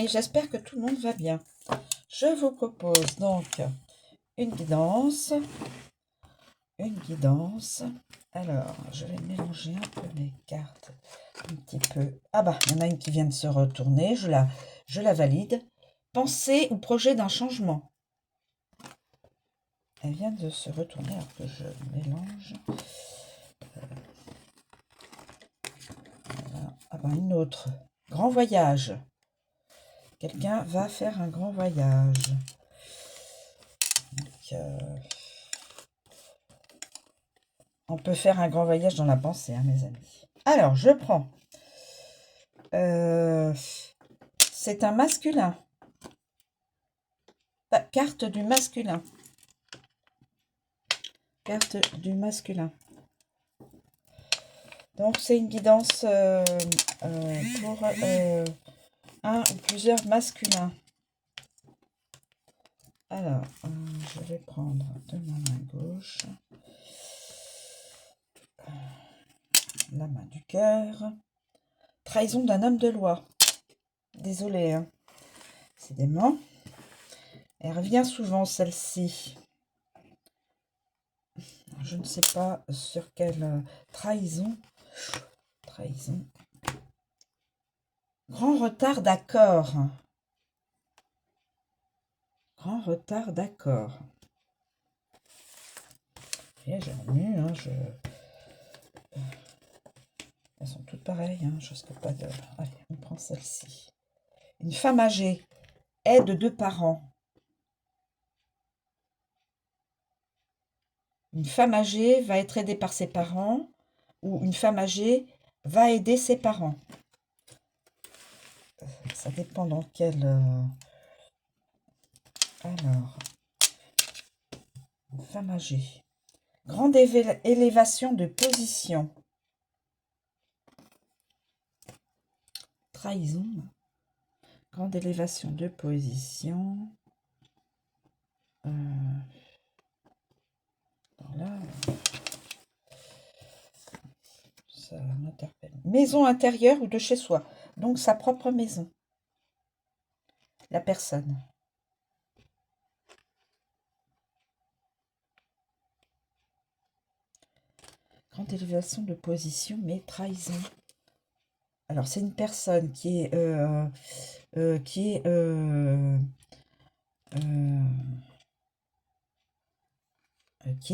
amis, j'espère que tout le monde va bien. Je vous propose donc une guidance. Alors, je vais mélanger un peu mes cartes, un petit peu. Ah bah, il y en a une qui vient de se retourner, je la valide. Pensée ou projet d'un changement. Elle vient de se retourner alors que je mélange. Voilà. Ah bah, une autre. Grand voyage. Quelqu'un va faire un grand voyage. Donc, on peut faire un grand voyage dans la pensée, hein, mes amis. Alors, je prends. C'est un masculin. Carte du masculin. Carte du masculin. Donc, c'est une guidance pour un ou plusieurs masculins. Alors, je vais prendre de ma main gauche la main du cœur. Trahison d'un homme de loi. Désolée, hein. Décidément. Elle revient souvent, celle-ci. Je ne sais pas sur quelle trahison. Trahison. Grand retard d'accord. Grand retard d'accord. Et j'ai remis, hein, elles sont toutes pareilles, hein, je risque pas de... Allez, on prend celle-ci. Une femme âgée, aide de parents. Une femme âgée va être aidée par ses parents ou une femme âgée va aider ses parents. Ça dépend dans quel... Alors, une femme âgée. Grande élévation de position. Trahison. Grande élévation de position. Là, ça m'interpelle. Maison intérieure ou de chez soi. Donc sa propre maison. La personne. Grande élévation de position, mais trahison. Alors, c'est une personne qui est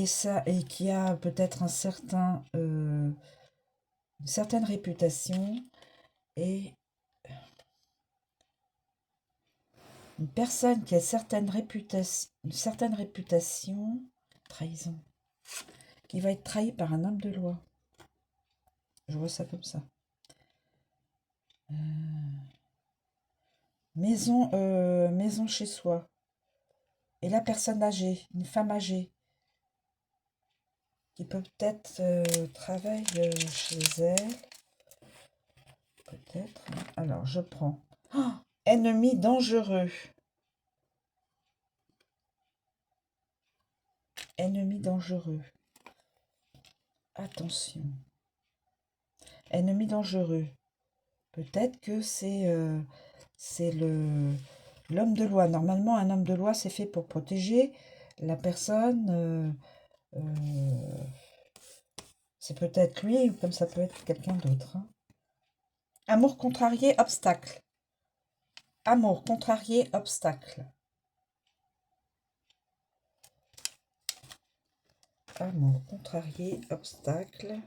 ça et qui a peut-être une certaine réputation et une personne qui a une certaine réputation, trahison, qui va être trahi par un homme de loi. Je vois ça comme ça. Maison chez soi. Et la personne âgée, une femme âgée, qui peut-être travaille chez elle. Peut-être. Alors, je prends. Oh, ennemi dangereux. Ennemi dangereux. Attention. Ennemi dangereux. Peut-être que c'est l'homme de loi. Normalement, un homme de loi, c'est fait pour protéger la personne. C'est peut-être lui, ou comme ça peut être quelqu'un d'autre. Hein. Amour contrarié, obstacle. Amour contrarié, obstacle. Amour contrarié, obstacle.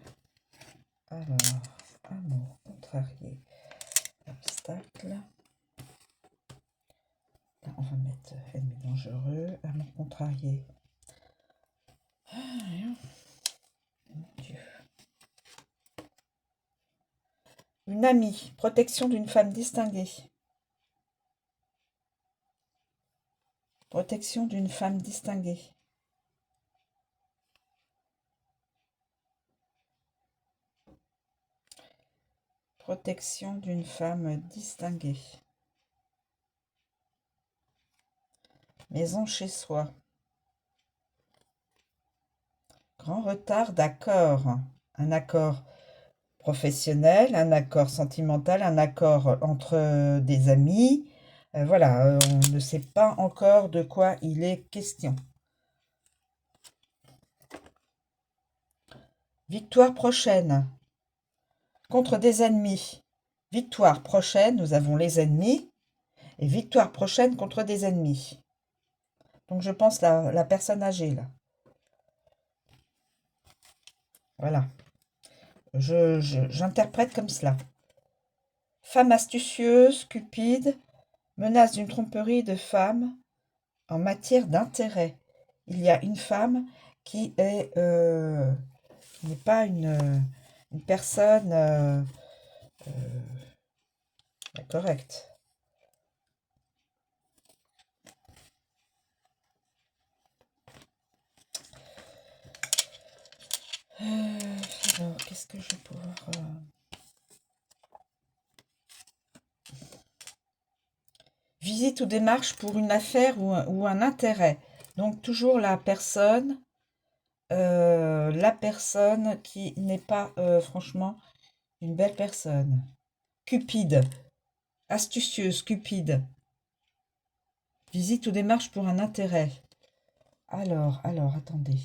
Alors, amour contrarié, obstacle. Là, on va mettre ennemi dangereux, amour contrarié. Mon Dieu. Une amie, protection d'une femme distinguée. Protection d'une femme distinguée. Protection d'une femme distinguée. Maison chez soi. Grand retard d'accord. Un accord professionnel, un accord sentimental, un accord entre des amis, Voilà, on ne sait pas encore de quoi il est question. Victoire prochaine contre des ennemis. Victoire prochaine, nous avons les ennemis. Et victoire prochaine contre des ennemis. Donc je pense la personne âgée là. Voilà. J'interprète comme cela. Femme astucieuse, cupide, menace d'une tromperie de femme en matière d'intérêt. Il y a une femme qui est n'est pas une personne correcte. Alors, qu'est-ce que je vais pouvoir... Visite ou démarche pour une affaire ou un intérêt. Donc, toujours la personne qui n'est pas, franchement, une belle personne. Cupide. Astucieuse, cupide. Visite ou démarche pour un intérêt. Alors, attendez.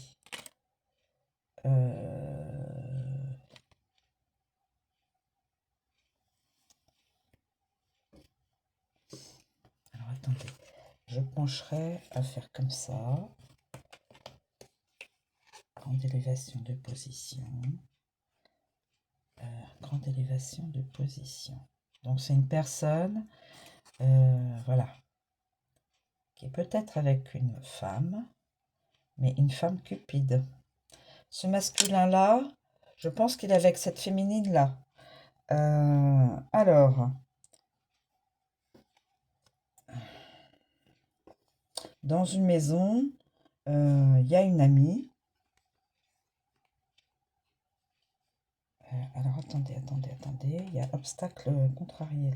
Alors, attendez. Je pencherai à faire comme ça. Grande élévation de position. Grande élévation de position. Donc, c'est une personne, voilà, qui est peut-être avec une femme, mais une femme cupide. Ce masculin-là, je pense qu'il est avec cette féminine-là. Alors, dans une maison, il y a une amie. Alors, attendez. Il y a obstacle contrarié,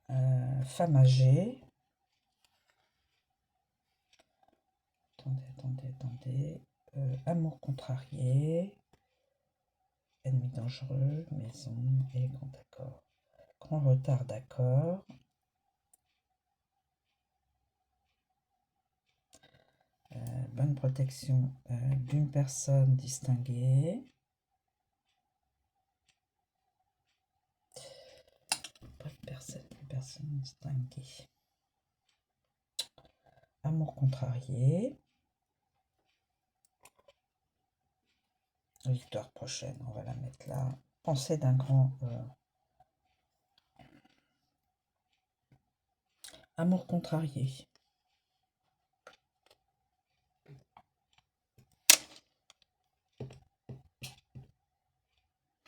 là. Femme âgée. Attendez. Amour contrarié. Ennemi dangereux. Maison et grand accord. Grand retard d'accord. Bonne protection d'une personne distinguée. Une personne distinguée. Amour contrarié. Victoire prochaine, on va la mettre là. Pensée d'un grand... amour contrarié.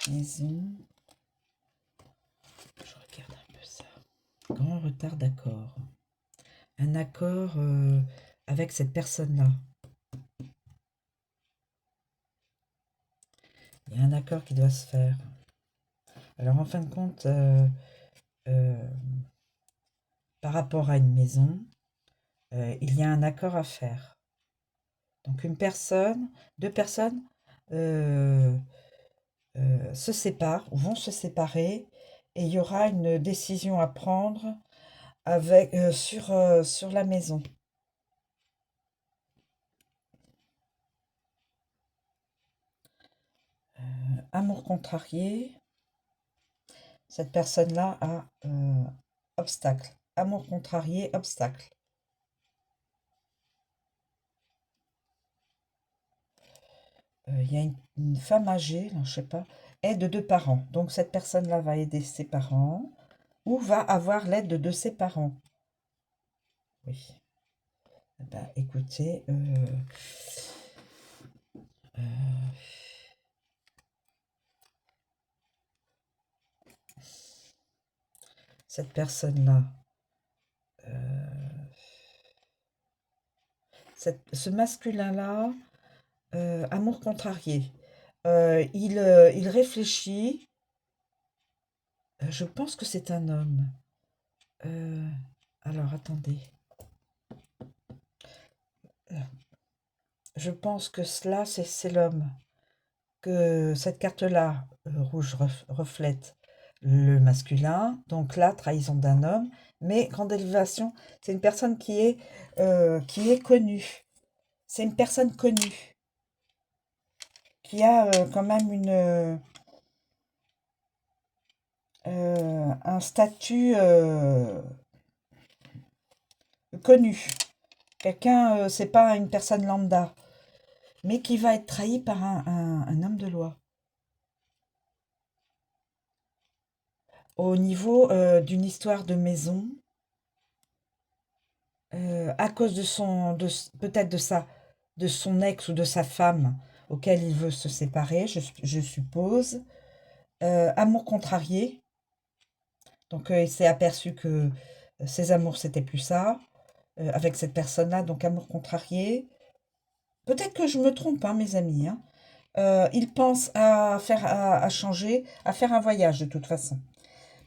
Maison. Je regarde un peu ça. Grand retard d'accord. Un accord avec cette personne-là. Il y a un accord qui doit se faire. Alors, en fin de compte, par rapport à une maison, il y a un accord à faire. Donc, deux personnes se séparent ou vont se séparer et il y aura une décision à prendre avec, sur la maison. Amour contrarié. Cette personne-là a obstacle. Amour contrarié, obstacle. Il y a une femme âgée, là, je sais pas, aide de deux parents. Donc cette personne-là va aider ses parents ou va avoir l'aide de ses parents. Oui. Eh ben, écoutez, cette personne-là, ce masculin-là, amour contrarié. Il réfléchit. Je pense que c'est un homme. Alors, attendez. Je pense que cela, c'est l'homme. Que cette carte-là, rouge, reflète. le masculin. Donc là, trahison d'un homme. Mais grande élévation, c'est une personne qui est connue. C'est une personne connue, qui a quand même un statut connu. Quelqu'un, c'est pas une personne lambda, mais qui va être trahi par un homme de loi. Au niveau d'une histoire de maison, à cause peut-être de son ex ou de sa femme auquel il veut se séparer, je suppose. Amour contrarié. Donc il s'est aperçu que ses amours c'était plus ça avec cette personne-là. Donc amour contrarié. Peut-être que je me trompe, hein, mes amis. Hein. Il pense à changer, à faire un voyage de toute façon,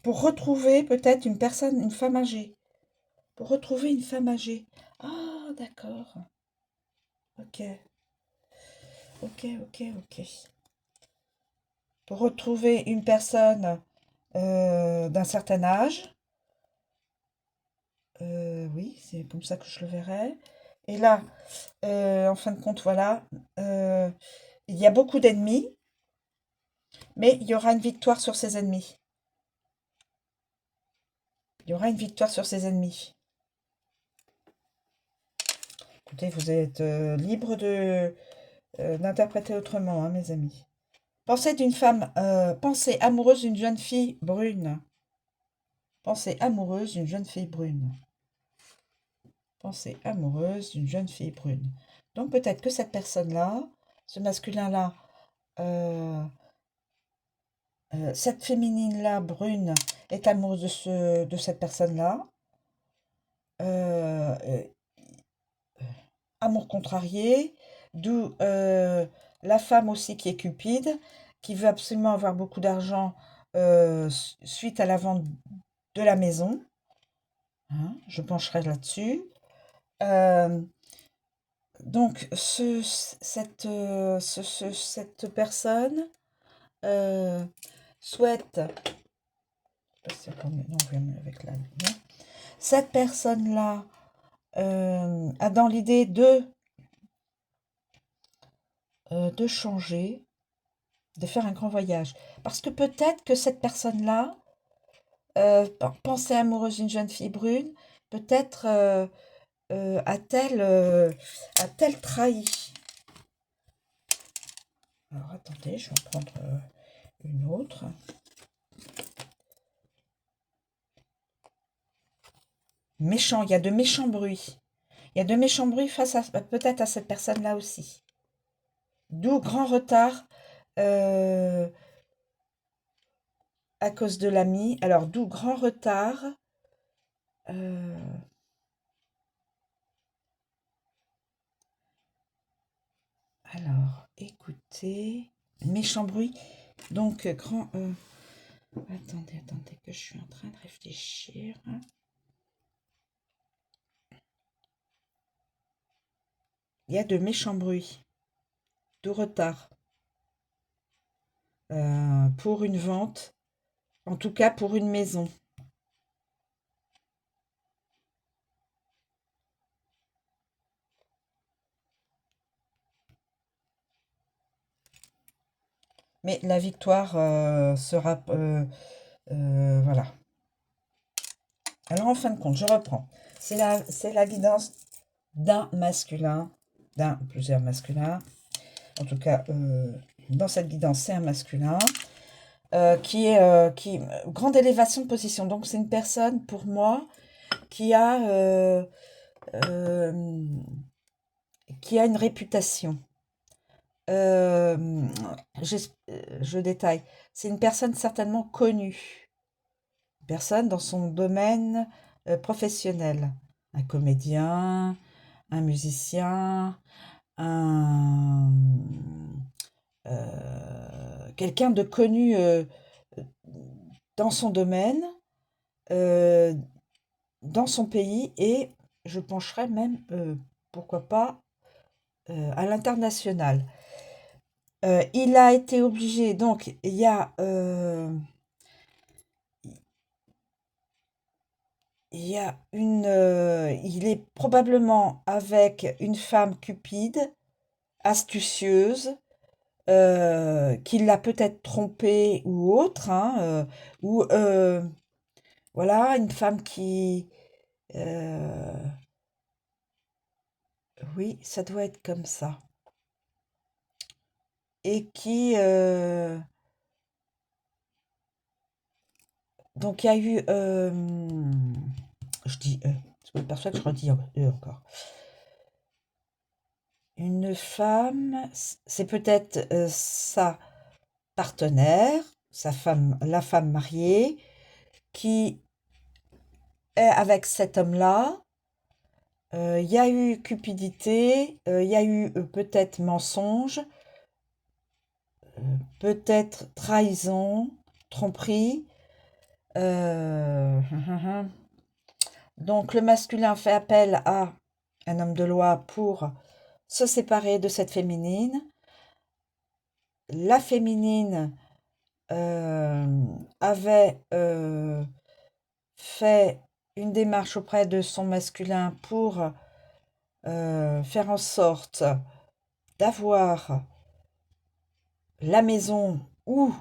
pour retrouver peut-être une personne, une femme âgée. Pour retrouver une femme âgée. Ah, d'accord. Ok, ok. Pour retrouver une personne d'un certain âge. Oui, c'est comme ça que je le verrais. Et là, en fin de compte, voilà, il y a beaucoup d'ennemis, mais il y aura une victoire sur ses ennemis. Il y aura une victoire sur ses ennemis. Écoutez, vous êtes libre d'interpréter autrement, hein, mes amis. Pensée amoureuse d'une jeune fille brune. Pensée amoureuse d'une jeune fille brune. Pensée amoureuse d'une jeune fille brune. Donc peut-être que cette personne-là, ce masculin-là, euh, cette féminine-là, brune, est amoureuse de cette personne-là. Euh, euh, Amour contrarié, d'où la femme aussi qui est cupide, qui veut absolument avoir beaucoup d'argent suite à la vente de la maison. Hein, je pencherai là-dessus. Euh, donc, cette personne souhaite... Non, on vient avec la... Non. Cette personne-là a dans l'idée de changer, de faire un grand voyage. Parce que peut-être que cette personne-là, pensée amoureuse d'une jeune fille brune, peut-être a-t-elle trahi. Alors attendez, je vais en prendre une autre. Méchant, il y a de méchants bruits. Il y a de méchants bruits face à peut-être à cette personne-là aussi. D'où grand retard à cause de l'ami. Alors d'où grand retard. euh, Alors, écoutez, méchant bruit. Donc, grand... attendez, que je suis en train de réfléchir. Il y a de méchants bruits, de retard pour une vente, en tout cas pour une maison. Mais la victoire sera... voilà. Alors, en fin de compte, je reprends. C'est la guidance d'un masculin, d'un ou plusieurs masculins. En tout cas, dans cette guidance, c'est un masculin. Grande élévation de position. Donc c'est une personne pour moi qui a euh, qui a une réputation. Euh, je détaille. C'est une personne certainement connue, une personne dans son domaine professionnel, un comédien, un musicien, un quelqu'un de connu dans son domaine. euh, dans son pays et je pencherais même, pourquoi pas, à l'international. Il a été obligé, donc il y a il y a il est probablement avec une femme cupide, astucieuse, qui l'a peut-être trompé ou autre, hein, ou voilà, une femme qui, euh, oui, ça doit être comme ça, et qui, donc il y a eu, je dis, je me perçois que je redis encore. Une femme, c'est peut-être sa partenaire, sa femme, la femme mariée, qui est avec cet homme-là. Il y a eu cupidité, il y a eu peut-être mensonge, peut-être trahison, tromperie. Donc le masculin fait appel à un homme de loi pour se séparer de cette féminine. La féminine avait fait une démarche auprès de son masculin pour faire en sorte d'avoir la maison ou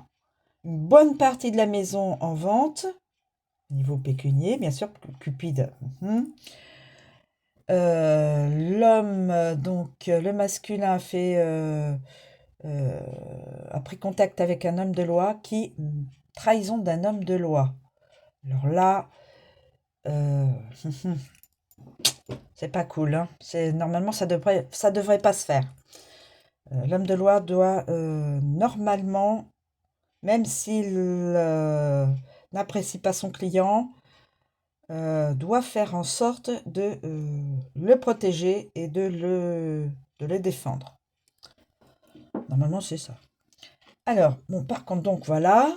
une bonne partie de la maison en vente, niveau pécunier, bien sûr, Cupide. L'homme, donc le masculin a pris contact avec un homme de loi qui, trahison d'un homme de loi. Alors là, c'est pas cool, hein. Normalement, ça devrait pas se faire. L'homme de loi doit normalement, même s'il n'apprécie pas son client, doit faire en sorte de le protéger et de le défendre. Normalement, c'est ça. Alors, bon, par contre, donc voilà,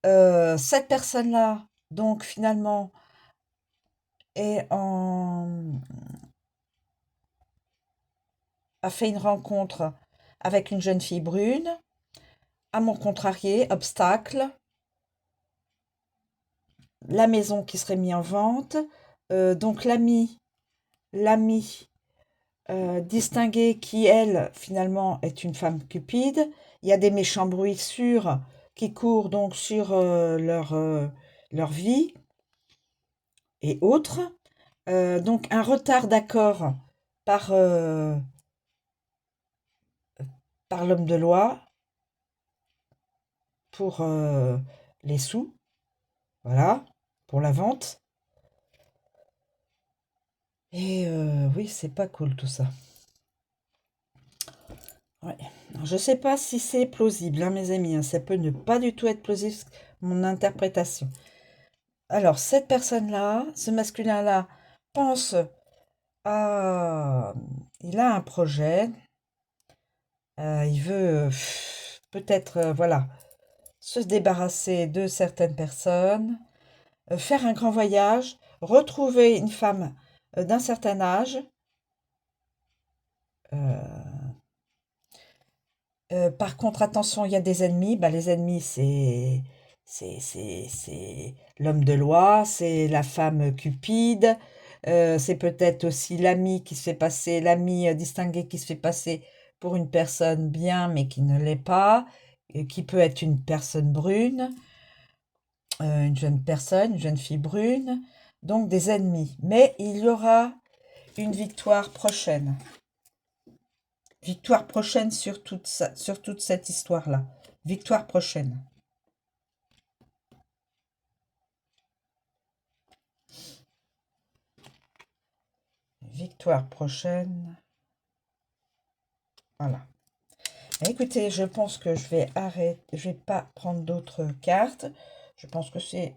cette personne-là, donc finalement, a fait une rencontre avec une jeune fille brune, amour contrarié, obstacle, la maison qui serait mise en vente, donc l'ami distingué qui, elle, finalement, est une femme cupide. Il y a des méchants bruits sûrs qui courent donc sur leur vie et autres. Donc un retard d'accord par, par l'homme de loi pour les sous, voilà, pour la vente. Et oui, c'est pas cool tout ça. Ouais. Alors, je sais pas si c'est plausible, hein, mes amis, hein. Ça peut ne pas du tout être plausible, mon interprétation. Alors, cette personne-là, ce masculin-là, pense à... Il a un projet. Il veut peut-être, voilà, se débarrasser de certaines personnes, faire un grand voyage, retrouver une femme d'un certain âge. Par contre, attention, il y a des ennemis. Bah, les ennemis, c'est l'homme de loi, c'est la femme cupide, c'est peut-être aussi l'ami qui se fait passer, l'ami distingué qui se fait passer pour une personne bien, mais qui ne l'est pas, et qui peut être une personne brune, une jeune personne, une jeune fille brune, donc des ennemis. Mais il y aura une victoire prochaine. Victoire prochaine sur toute cette histoire-là. Victoire prochaine. Victoire prochaine. Voilà. Écoutez, je pense que je vais arrêter. Je vais pas prendre d'autres cartes. Je pense que c'est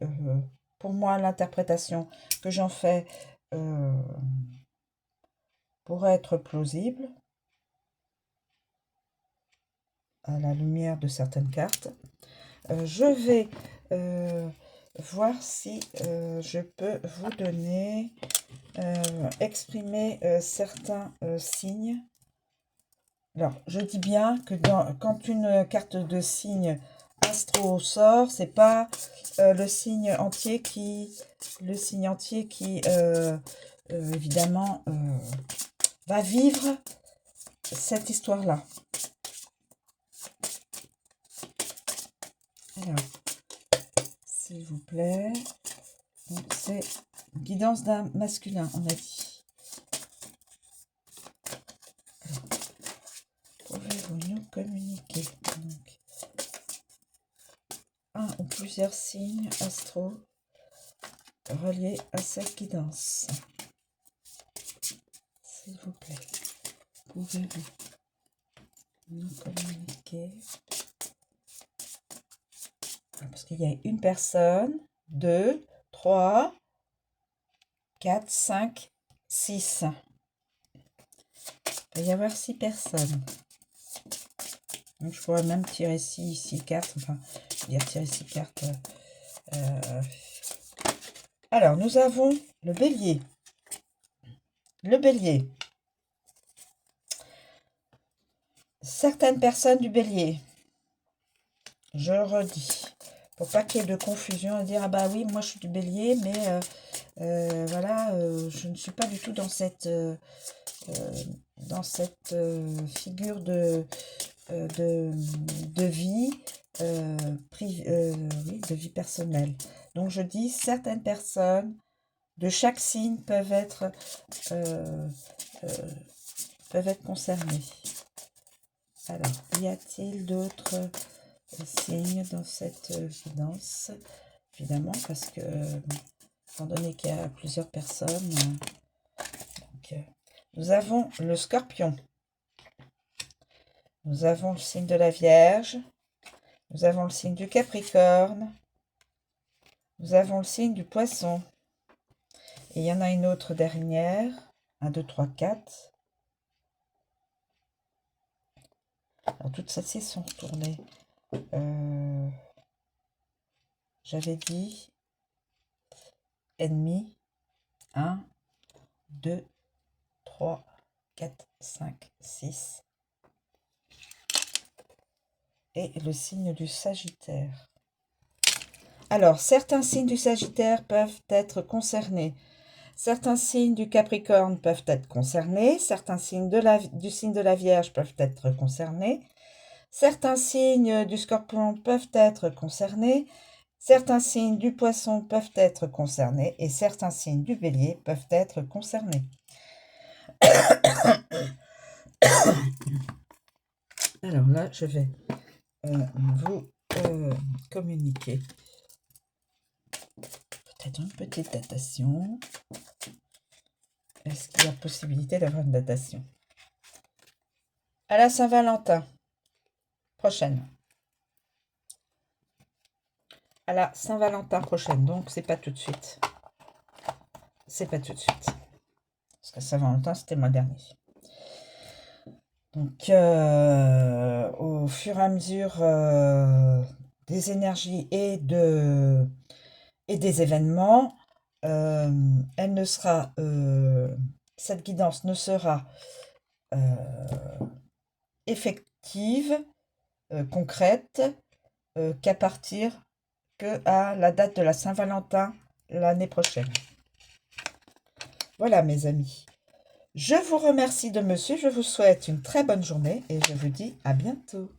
pour moi l'interprétation que j'en fais pourrait être plausible à la lumière de certaines cartes. Je vais voir si je peux vous donner, exprimer certains signes. Alors, je dis bien que quand une carte de signe a astro sort, c'est pas le signe entier qui, évidemment, va vivre cette histoire-là. Alors, s'il vous plaît, donc c'est guidance d'un masculin, on a dit. Pouvez-vous nous communiquer donc, un ou plusieurs signes astro reliés à cette guidance? S'il vous plaît, pouvez-vous nous communiquer? Parce qu'il y a une personne, 2, 3, 4, 5, 6. Il peut y avoir 6 personnes. Donc je pourrais même tirer 6 cartes. Enfin, je veux dire tirer 6 cartes. Alors, nous avons le bélier. Le bélier. Certaines personnes du bélier. Je redis. Pour pas qu'il y ait de confusion et dire ah bah oui moi je suis du bélier mais voilà je ne suis pas du tout dans cette figure de vie oui, de vie personnelle. Donc je dis certaines personnes de chaque signe peuvent être concernées. Alors y a-t-il d'autres signes dans cette guidance? Évidemment parce que étant donné qu'il y a plusieurs personnes donc, nous avons le scorpion, nous avons le signe de la Vierge, nous avons le signe du Capricorne, nous avons le signe du Poisson et il y en a une autre dernière, 1, 2, 3, 4. Alors toutes celles-ci sont retournées. J'avais dit ennemi 1, 2, 3, 4, 5, 6 et le signe du Sagittaire. Alors, certains signes du Sagittaire peuvent être concernés. Certains signes du Capricorne peuvent être concernés. Certains signes du signe de la Vierge peuvent être concernés. Certains signes du Scorpion peuvent être concernés. Certains signes du Poisson peuvent être concernés. Et certains signes du Bélier peuvent être concernés. Alors là, je vais vous communiquer peut-être une petite datation. Est-ce qu'il y a possibilité d'avoir une datation à la Saint-Valentin prochaine? À la Saint-Valentin prochaine, donc c'est pas tout de suite. C'est pas tout de suite. Parce que Saint-Valentin, c'était le mois dernier. Donc, au fur et à mesure des énergies et des événements, cette guidance ne sera effective, concrète, qu'à la date de la Saint-Valentin l'année prochaine. Voilà mes amis. Je vous remercie de me suivre, je vous souhaite une très bonne journée et je vous dis à bientôt.